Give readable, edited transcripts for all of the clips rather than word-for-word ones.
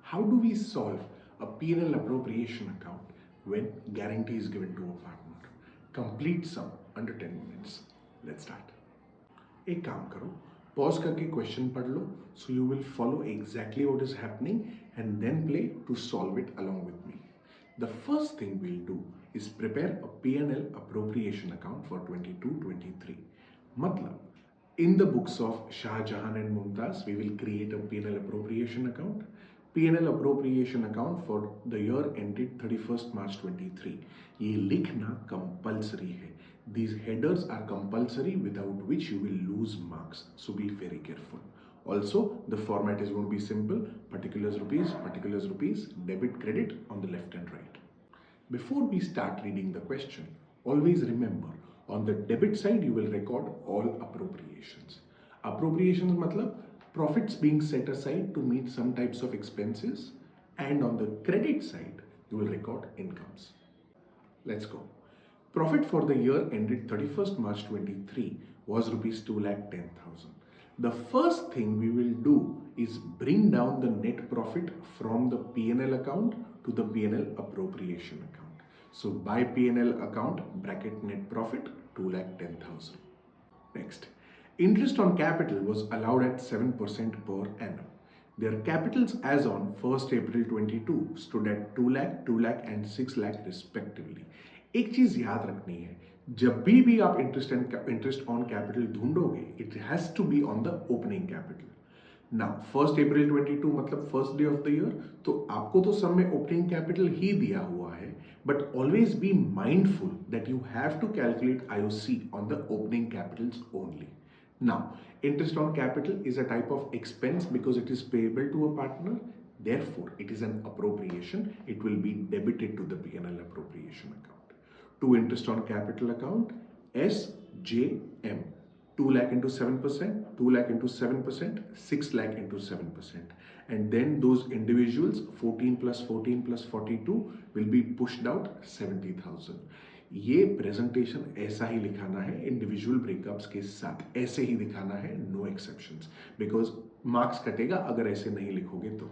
How do we solve a P&L appropriation account when guarantee is given to a partner? Complete sum under 10 minutes. Let's start. एक काम करो, pause करके question पढ़ लो, so you will follow exactly what is happening and then play to solve it along with me. The first thing we'll do is prepare a P&L appropriation account for 22-23. मतलब, in the books of Shah Jahan and Mumtaz, we will create a P&L appropriation account. P&L appropriation account for the year ended 31st March 23. ये लिखना compulsory है. These headers are compulsory, without which you will lose marks. So be very careful. Also, the format is going to be simple. Particulars rupees, debit, credit on the left and right. Before we start reading the question, always remember, on the debit side, you will record all appropriations. Appropriations matlab profits being set aside to meet some types of expenses, and on the credit side, you will record incomes. Let's go. Profit for the year ended 31st March 23 was rupees 2,10,000. The first thing we will do is bring down the net profit from the P&L account to the P&L appropriation account. So by P&L account, bracket net profit 2,10,000. Next, interest on capital was allowed at 7% per annum. Their capitals as on 1st April 22 stood at 2 lakh, 2 lakh and 6 lakh respectively. एक चीज याद रखनी है, जब भी आप interest on capital ढूंढोगे, it has to be on the opening capital. Now 1st April 22 मतलब first day of the year, तो आपको तो सब में ओपनिंग कैपिटल ही दिया हुआ है, but always be mindful that you have to calculate IOC on the opening capitals only. Now, interest on capital is a type of expense because it is payable to a partner. Therefore, it is an appropriation. It will be debited to the P&L appropriation account. To interest on capital account, SJM, 2 lakh into 7%, 2 lakh into 7%, 6 lakh into 7%. And then those individuals, 14 plus 14 plus 42, will be pushed out 70,000. ये presentation ऐसा ही लिखाना है, individual breakups के साथ ऐसे ही दिखाना है, no exceptions, because marks कटेगा अगर ऐसे नहीं लिखोगे तो.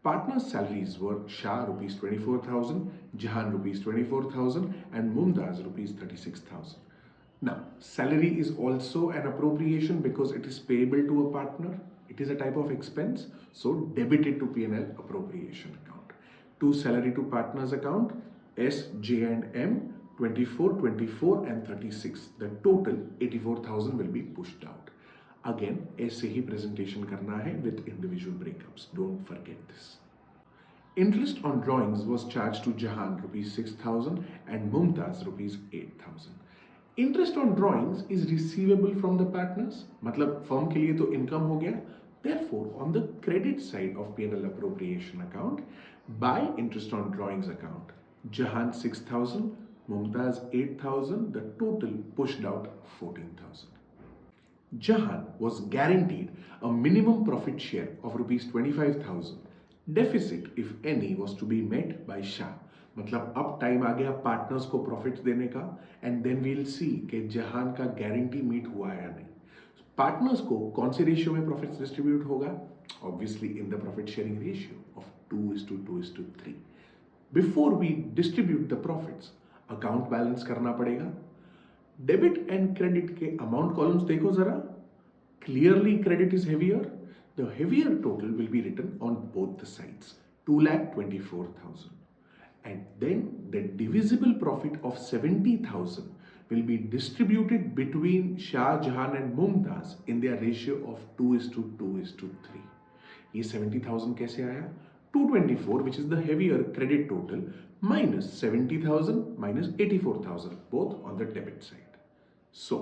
Partners' salaries were Shah rupees 24,000, Jahan rupees 24,000 and Mumtaz rupees 36,000. Now, salary is also an appropriation because it is payable to a partner. It is a type of expense, so debited to P&L appropriation account. To salary to partners account, S, J and M, 24, 24 and 36. The total 84,000 will be pushed out. Again, ऐसे ही presentation करना है with individual breakups. Don't forget this. Interest on drawings was charged to Jahan rupees 6,000 and Mumtaz rupees 8,000. Interest on drawings is receivable from the partners. मतलब firm के लिए तो income हो गया. Therefore, on the credit side of P&L appropriation account, by interest on drawings account, Jahan 6,000, Mumtaz 8,000. The total pushed out 14,000. Jahan was guaranteed a minimum profit share of rupees 25,000. Deficit, if any, was to be met by Shah. मतलब अब time आ गया partners को profits देने का, and then we'll सी कि जहान का guarantee meet हुआ है या नहीं. पार्टनर्स को कौन से रेशियो में प्रॉफिट्स डिस्ट्रीब्यूट होगा? Obviously in the profit sharing ratio of 2:2:3. Before we distribute the profits, account balance करना पड़ेगा. डेबिट एंड क्रेडिट के अमाउंट कॉलम्स देखो जरा. Clearly credit is heavier. The heavier total will be written on both the sides, 2,24,000. And then the divisible profit of 70,000 will be distributed between Shah, Jahan and Mumtaz in their ratio of 2:2:3. ये 70,000 कैसे आया? 224, which is the heavier credit total, minus 70,000 minus 84,000, both on the debit side. So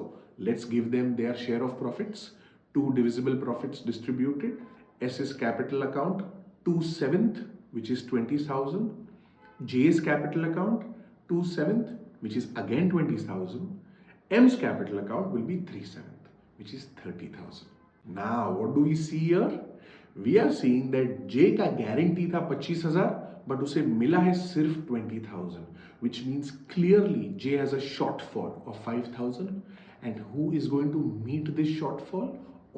let's give them their share of profits. 2 divisible profits distributed. S is capital account, 2/7, which is 20,000. J is capital account, 2/7, which is again 20,000. M's capital account will be 3/7, which is 30,000. Now, what do we see here? We are seeing that J का guarantee था 25,000, but उसे मिला है सिर्फ 20,000, which means clearly J has a shortfall of 5,000. And who is going to meet this shortfall?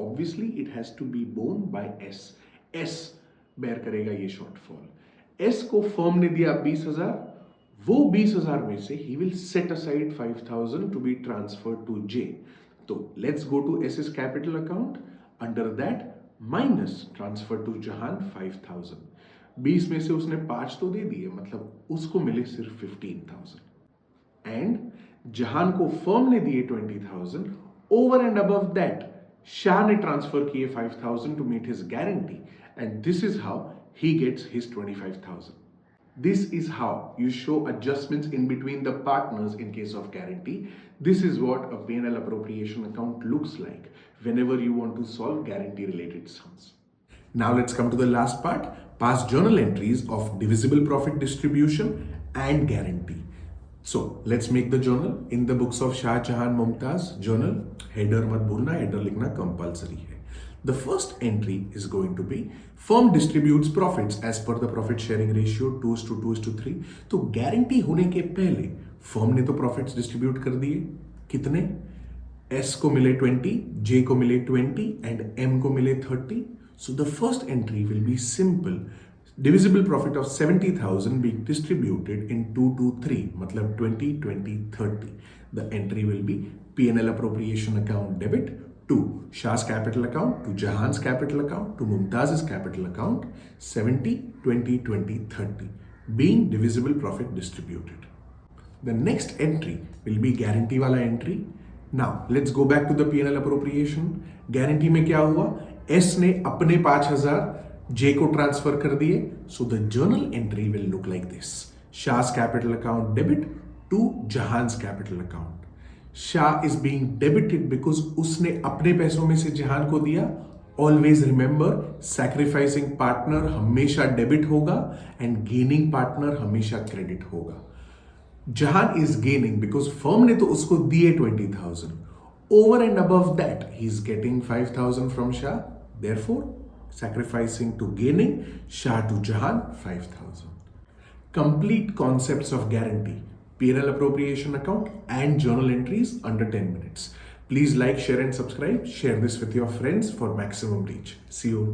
Obviously, it has to be borne by S. S bear करेगा ये shortfall. S को firm ने दिया 20,000, वो 20,000 में से ही will set aside 5,000 to be transfer to J. तो let's go to S S capital account, under that minus transfer to Jahan 5,000। 20 में से उसने 5 तो दे दिए, मतलब उसको मिले सिर्फ 15,000। एंड जहान को फर्म ने दिए 20,000, over and above that Shah ने ट्रांसफर किए 5,000 to meet his guarantee, and this is how he gets his 25,000. This is how you show adjustments in between the partners in case of guarantee. This is what a P&L appropriation account looks like whenever you want to solve guarantee related sums. Now let's come to the last part, past journal entries of divisible profit distribution and guarantee. So let's make the journal in the books of Shah Jahan Mumtaz journal. Header mat bhulna, header likhna compulsory hai. The first entry is going to be firm distributes profits as per the profit sharing ratio 2:2:3. तो guarantee होने के पहले firm ने तो profits distribute कर दिए, कितने? S को मिले 20, जे को मिले 20 एंड एम को मिले 30. So the first entry will be simple. Divisible profit of 70,000 being distributed in 2:3, मतलब 20, 20, 30. The entry will be P&L appropriation account debit to Shah's capital account, to Jahan's capital account, to Mumtaz's capital account, 70, 20, 20, 30, being divisible profit distributed. The next entry will be guarantee wala entry. Now, let's go back to the P&L appropriation. Guarantee में क्या हुआ? S ने अपने 5,000 J को transfer कर दिए. So the journal entry will look like this. Shah's capital account debit to Jahan's capital account. Shah is being debited because उसने अपने पैसों में से जहान को दिया. Always remember, sacrificing partner हमेशा डेबिट होगा and gaining partner हमेशा क्रेडिट होगा. जहान is gaining because firm ने तो उसको दिए 20,000. Over and above that, he is getting 5,000 from Shah. Therefore, sacrificing to gaining, Shah to Jahan 5,000. Complete concepts of guarantee, P&L appropriation account and journal entries under 10 minutes. Please like, share and subscribe. Share this with your friends for maximum reach. See you.